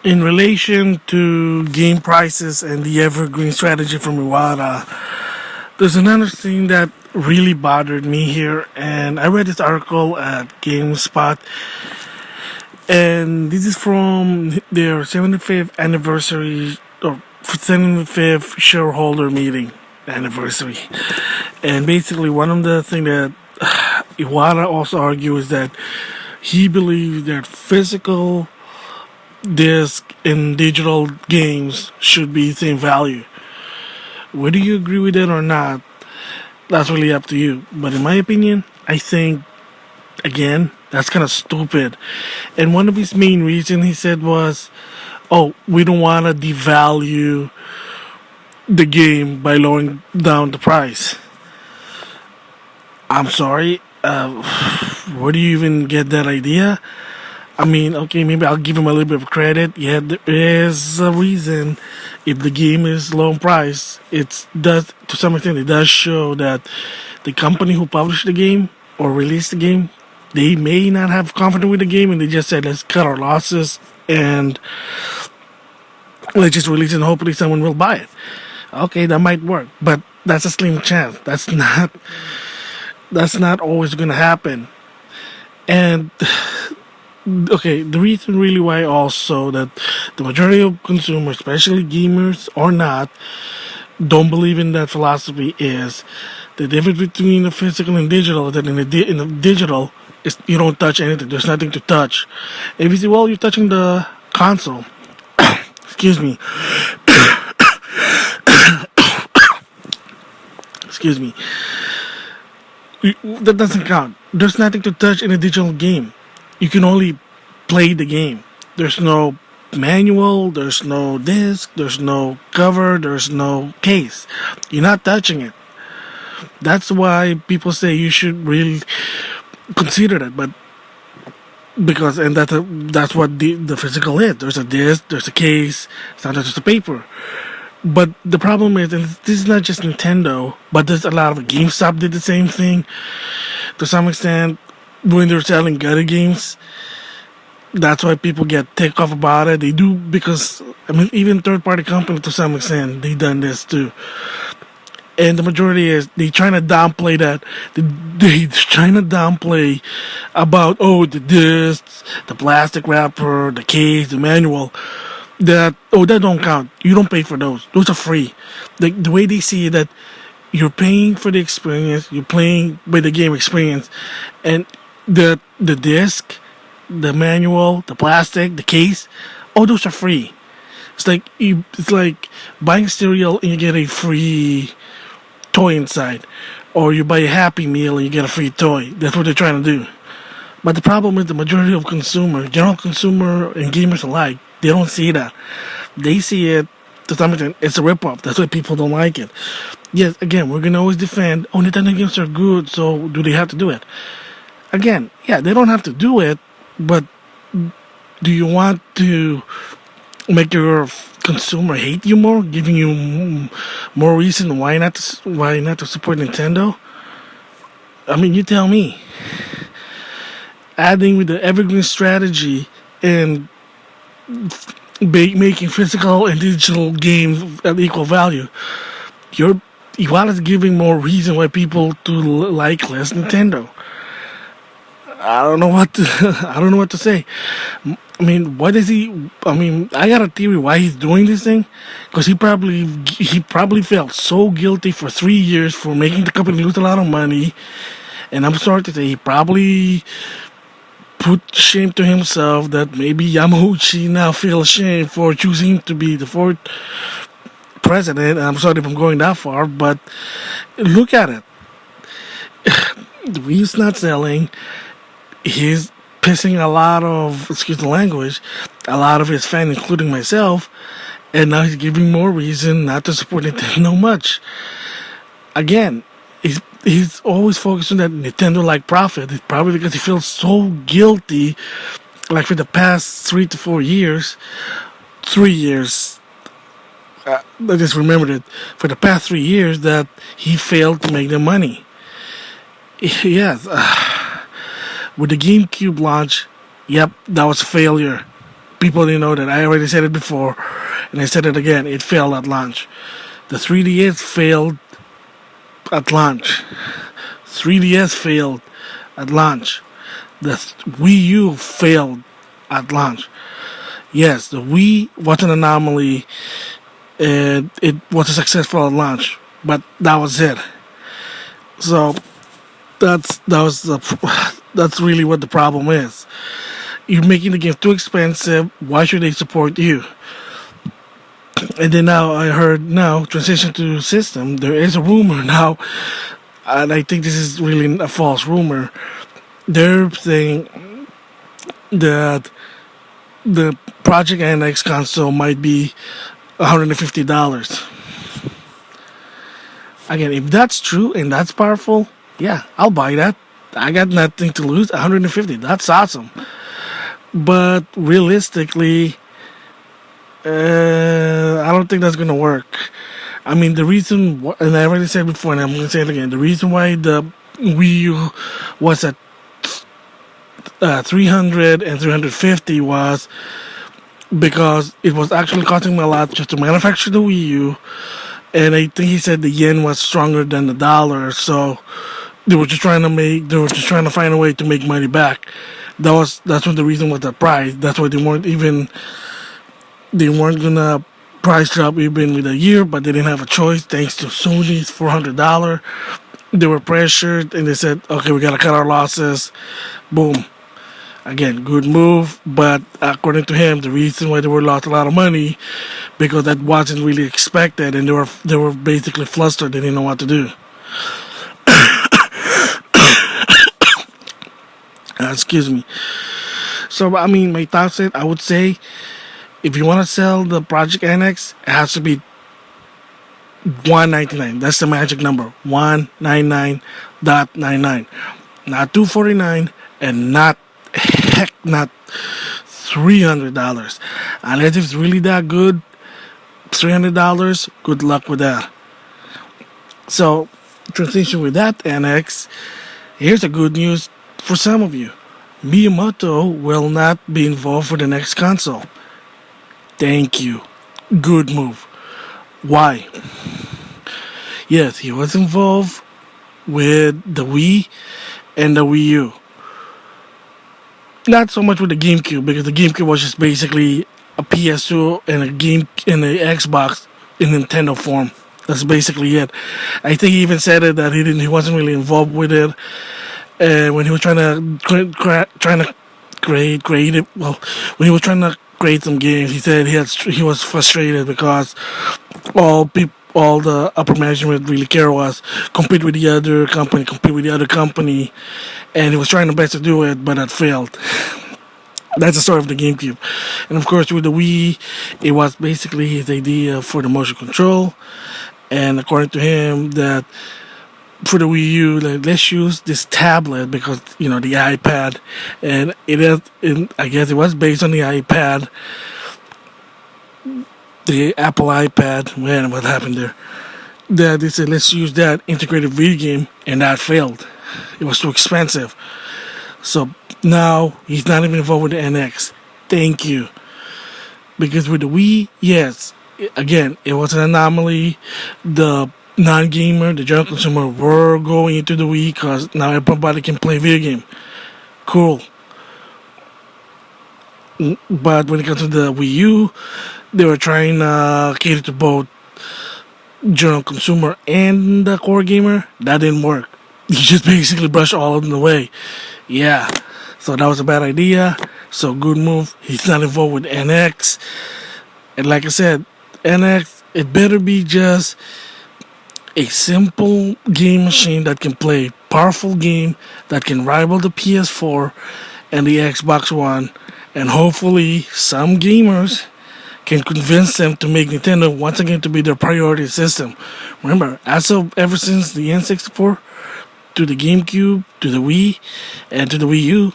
In relation to game prices and the evergreen strategy from Iwata, there's another thing that really bothered me here, and I read this article at GameSpot, and this is from their 75th anniversary or 75th shareholder meeting anniversary. And basically, one of the things that Iwata also argues is that he believes that physical disc and digital games should be same value. Whether you agree with it or not, that's really up to you. But in my opinion, I think again that's kind of stupid. And one of his main reasons he said was, "Oh, we don't want to devalue the game by lowering down the price." I'm sorry. Where do you even get that idea? I mean, okay, maybe I'll give him a little bit of credit. Yeah, there is a reason. If the game is low in price, it does to some extent. It does show that the company who published the game or released the game, they may not have confidence with the game, and they just said, "Let's cut our losses and let's just release it, and hopefully someone will buy it." Okay, that might work, but that's a slim chance. That's not always going to happen. And okay, the reason really why also that the majority of consumers, especially gamers or not, don't believe in that philosophy is the difference between the physical and digital. That in the digital, is you don't touch anything. There's nothing to touch. If you say, well, you're touching the console. Excuse me. Excuse me. That doesn't count. There's nothing to touch in a digital game. You can only play the game. There's no manual, there's no disc, there's no cover, there's no case. You're not touching it. That's why people say you should really consider that. But because and that's what the physical is. There's a disc, there's a case. It's not just a paper. But the problem is, and this is not just Nintendo, but there's a lot of GameStop did the same thing to some extent when they're selling gutter games. That's why people get ticked off about it. They do because I mean even third party companies to some extent they done this too. And the majority is they trying to downplay that. They trying to downplay about the discs, the plastic wrapper, the case, the manual. That don't count. You don't pay for those. Those are free. The way they see that you're paying for the experience, you're playing with the game experience, and the disc, the manual, the plastic, the case, all those are free. It's like buying cereal and you get a free toy inside, or you buy a Happy Meal and you get a free toy. That's what they're trying to do. But the problem is the majority of consumer, general consumer and gamers alike, they don't see that. They see it to some extent. It's a ripoff. That's why people don't like it. Yes, again, we're gonna always defend. Oh, Nintendo games are good, so do they have to do it? Again, yeah, they don't have to do it, but do you want to make your consumer hate you more, giving you more reason why not to support Nintendo? I mean, you tell me. Adding with the evergreen strategy and making physical and digital games at equal value, you're Iwata's giving more reason why people to like less Nintendo. I don't know what to, I don't know what to say. I mean, what is he? I mean, I got a theory why he's doing this thing, because he probably felt so guilty for 3 years for making the company lose a lot of money, and I'm sorry to say he probably put shame to himself that maybe Yamauchi now feels shame for choosing him to be the fourth president. I'm sorry if I'm going that far, but look at it. The Wii's not selling. He's pissing a lot of, excuse the language, a lot of his fans, including myself, and now he's giving more reason not to support Nintendo much. Again, he's always focused on that Nintendo like profit. It's probably because he feels so guilty, like for the past 3 to 4 years, 3 years. I just remembered it for the past 3 years that he failed to make the money. Yes, with the GameCube launch, yep, that was a failure. people didn't know that. I already said it before, and I said it again. It failed at launch. The 3DS failed at launch. 3DS failed at launch. The Wii U failed at launch. Yes, the Wii was an anomaly, and it was a successful at launch, but that was it. So that's really what the problem is. You're making the game too expensive. Why should they support you? And then now I heard now transition to system. There is a rumor now, and I think this is really a false rumor. They're saying that the Project NX console might be $150. Again, if that's true and that's powerful, yeah, I'll buy that. I got nothing to lose. 150. That's awesome. But realistically, I don't think that's gonna work. I mean, the reason, and I already said before, and I'm gonna say it again. The reason why the Wii U was at 300 and 350 was because it was actually costing me a lot just to manufacture the Wii U, and I think he said the yen was stronger than the dollar, so they were just trying to find a way to make money back. That's what the reason was the price. That's why they weren't gonna price drop even with a year, but they didn't have a choice thanks to Sony's $400. They were pressured and they said, okay, we gotta cut our losses. Boom. Again, good move, but according to him, the reason why they were lost a lot of money because that wasn't really expected, and they were basically flustered. They didn't know what to do. Excuse me. So I mean, my thoughts. I would say if you want to sell the Project NX, it has to be 199. That's the magic number. 199.99, not 249, and not $300. Unless it's really that good, $300. Good luck with that. So transition with that NX. Here's the good news for some of you. Miyamoto will not be involved for the next console. Thank you. Good move. Why? Yes, he was involved with the Wii and the Wii U. Not so much with the GameCube because the GameCube was just basically a PS2 and a Xbox in Nintendo form. That's basically it. I think he even said it that he wasn't really involved with it. When he was trying to create it, well, when he was trying to create some games, he said he was frustrated because all the upper management really care was compete with the other company, and he was trying the best to do it, but it failed. That's the story of the GameCube. And of course, with the Wii, it was basically his idea for the motion control. And according to him, that for the Wii U, like, let's use this tablet because the iPad, and I guess it was based on the iPad, the Apple iPad. Man, what happened there? That they said let's use that integrated video game, and that failed. It was too expensive. So now he's not even involved with the NX. Thank you. Because with the Wii, yes, again, it was an anomaly. The non-gamer, the general consumer, were going into the Wii because now everybody can play video game. Cool. But when it comes to the Wii U, they were trying to cater to both general consumer and the core gamer. That didn't work. You just basically brushed all of them away. Yeah. So that was a bad idea. So good move. He's not involved with NX. And like I said, NX, it better be just a simple game machine that can play powerful game that can rival the PS4 and the Xbox One, and hopefully some gamers can convince them to make Nintendo once again to be their priority system. Remember, ever since the N64 to the GameCube to the Wii and to the Wii U,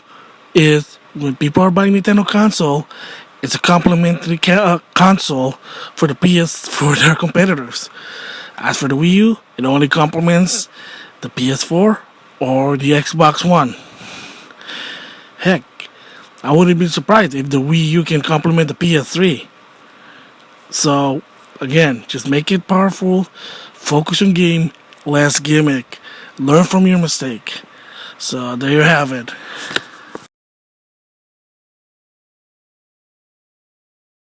is when people are buying Nintendo console, it's a complementary console for their competitors. As for the Wii U, it only complements the PS4 or the Xbox One. Heck, I wouldn't be surprised if the Wii U can complement the PS3. So, again, just make it powerful, focus on game, less gimmick, learn from your mistake. So, there you have it.